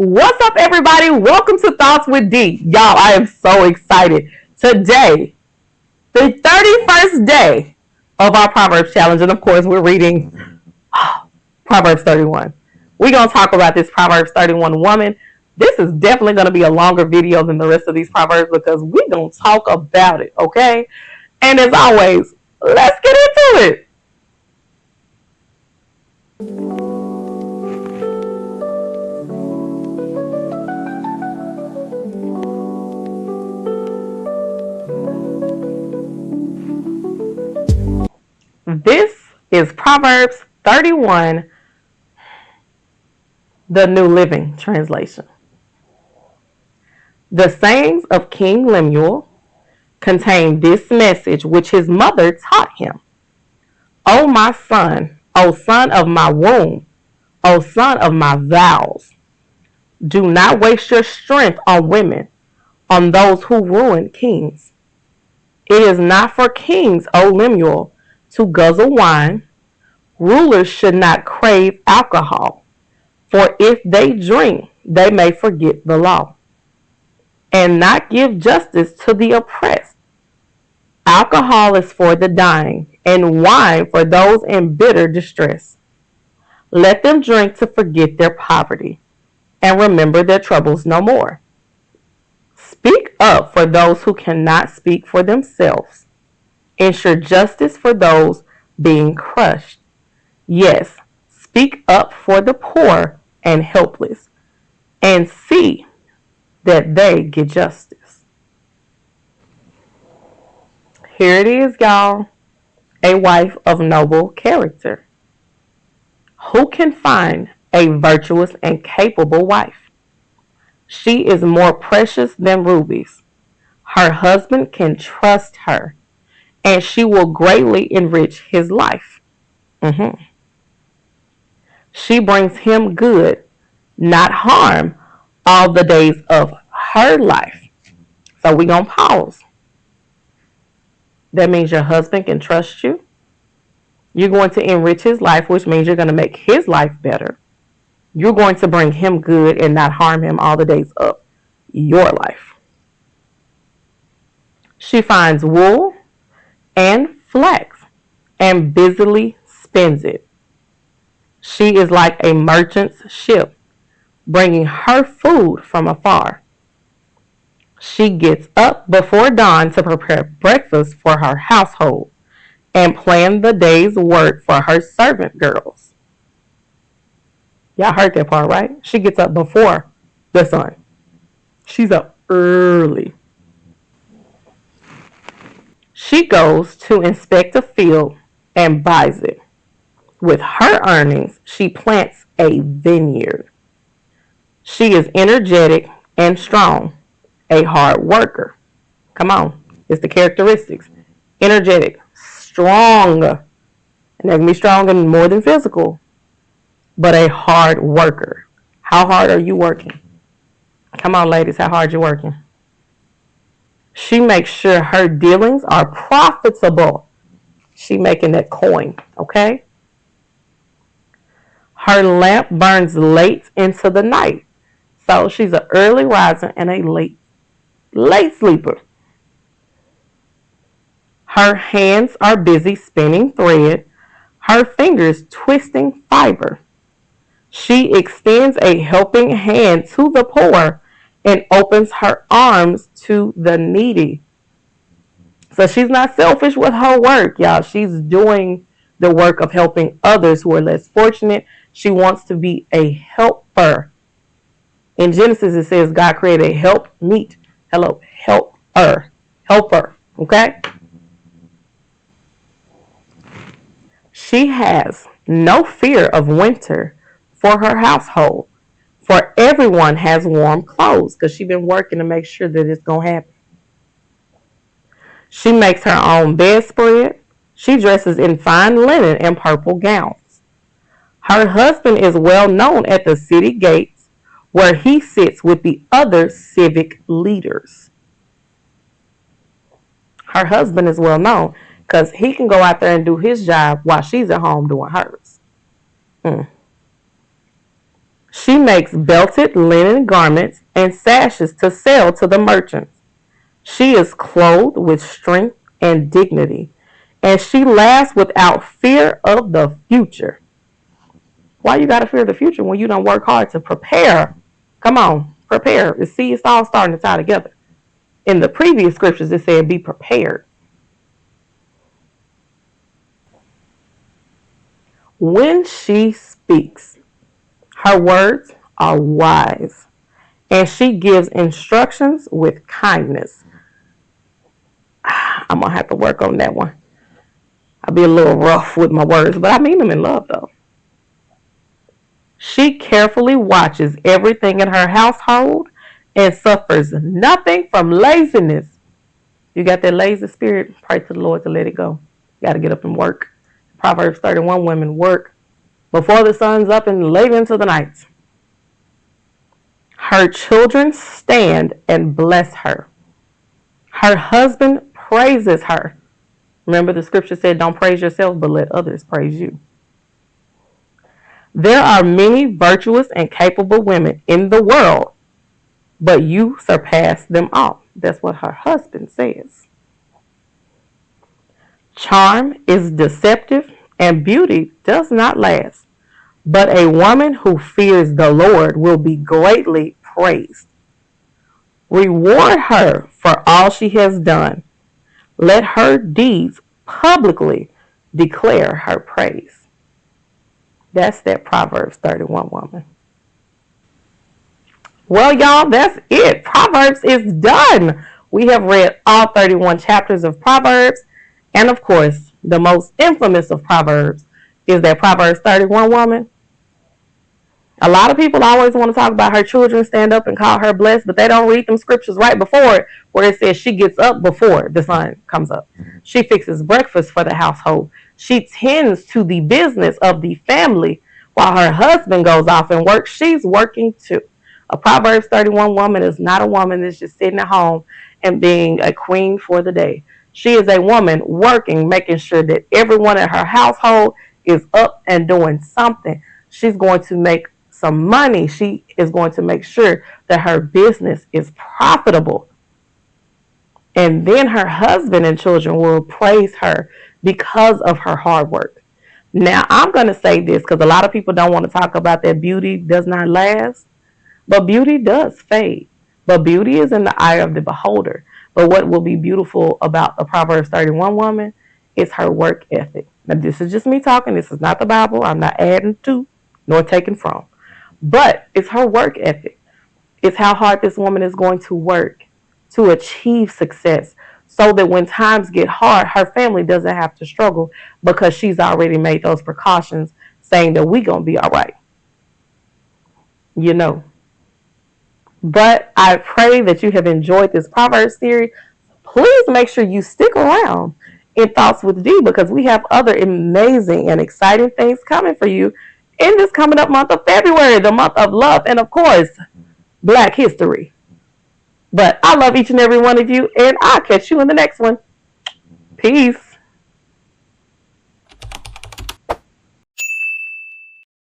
What's up, everybody? Welcome to Thoughts with D. Y'all, I am so excited. Today, the 31st day of our Proverbs challenge, and of course, we're reading Proverbs 31. We're going to talk about this Proverbs 31 woman. This is definitely going to be a longer video than the rest of these Proverbs because we're going to talk about it, okay? And as always, let's get into it. This is Proverbs 31, the New Living Translation. The sayings of King Lemuel contain this message which his mother taught him. O my son, O son of my womb, O son of my vows, do not waste your strength on women, on those who ruin kings. It is not for kings, O Lemuel, to guzzle wine. Rulers should not crave alcohol, for if they drink, they may forget the law, and not give justice to the oppressed. Alcohol is for the dying, and wine for those in bitter distress. Let them drink to forget their poverty, and remember their troubles no more. Speak up for those who cannot speak for themselves. Ensure justice for those being crushed. Yes, speak up for the poor and helpless, and see that they get justice. Here it is, y'all. A wife of noble character. Who can find a virtuous and capable wife? She is more precious than rubies. Her husband can trust her, and she will greatly enrich his life. She brings him good, not harm, all the days of her life. So we're going to pause. That means your husband can trust you. You're going to enrich his life, which means you're going to make his life better. You're going to bring him good and not harm him all the days of your life. She finds wool and flax and busily spins it. She is like a merchant's ship, bringing her food from afar. She gets up before dawn to prepare breakfast for her household and plan the day's work for her servant girls. Y'all heard that part, right? She gets up before the sun. She's up early. She goes to inspect a field and buys it. With her earnings, she plants a vineyard. She is energetic and strong, a hard worker. Come on, it's the characteristics. Energetic, strong, and they can be strong in more than physical, but a hard worker. How hard are you working? Come on, ladies, how hard you working? She makes sure her dealings are profitable. She making that coin, okay? Her lamp burns late into the night. So she's an early riser and a late sleeper. Her hands are busy spinning thread, her fingers twisting fiber. She extends a helping hand to the poor and opens her arms to the needy. So she's not selfish with her work, y'all. She's doing the work of helping others who are less fortunate. She wants to be a helper. In Genesis, it says God created a helpmeet. Hello, helper, okay? She has no fear of winter for her household, for everyone has warm clothes because she's been working to make sure that it's going to happen. She makes her own bedspread. She dresses in fine linen and purple gowns. Her husband is well known at the city gates where he sits with the other civic leaders. Her husband is well known because he can go out there and do his job while she's at home doing hers. She makes belted linen garments and sashes to sell to the merchants. She is clothed with strength and dignity, and she laughs without fear of the future. Why you gotta fear the future when you don't work hard to prepare? Come on, prepare. See, it's all starting to tie together. In the previous scriptures, it said, be prepared. When she speaks, her words are wise, and she gives instructions with kindness. I'm going to have to work on that one. I'll be a little rough with my words, but I mean them in love, though. She carefully watches everything in her household and suffers nothing from laziness. You got that lazy spirit, pray to the Lord to let it go. You got to get up and work. Proverbs 31 women work before the sun's up and late into the night. Her children stand and bless her. Her husband praises her. Remember the scripture said, don't praise yourself, but let others praise you. There are many virtuous and capable women in the world, but you surpass them all. That's what her husband says. Charm is deceptive and beauty does not last, but a woman who fears the Lord will be greatly praised. Reward her for all she has done. Let her deeds publicly declare her praise. That's that Proverbs 31 woman. Well, y'all, that's it. Proverbs is done. We have read all 31 chapters of Proverbs. And of course, the most infamous of Proverbs is that Proverbs 31 woman. A lot of people always want to talk about her children stand up and call her blessed, but they don't read them scriptures right before it, where it says she gets up before the sun comes up. She fixes breakfast for the household. She tends to the business of the family while her husband goes off and works. She's working too. A Proverbs 31 woman is not a woman that's just sitting at home and being a queen for the day. She is a woman working, making sure that everyone in her household is up and doing something. She's going to make some money. She is going to make sure that her business is profitable. And then her husband and children will praise her because of her hard work. Now, I'm going to say this because a lot of people don't want to talk about that beauty does not last, but beauty does fade. But beauty is in the eye of the beholder. But what will be beautiful about a Proverbs 31 woman is her work ethic. Now, this is just me talking. This is not the Bible. I'm not adding to nor taking from. But it's her work ethic. It's how hard this woman is going to work to achieve success so that when times get hard, her family doesn't have to struggle because she's already made those precautions saying that we're going to be all right. You know. But I pray that you have enjoyed this Proverbs series. Please make sure you stick around in Thoughts with D because we have other amazing and exciting things coming for you in this coming up month of February, the month of love, and of course, Black History. But I love each and every one of you, and I'll catch you in the next one. Peace.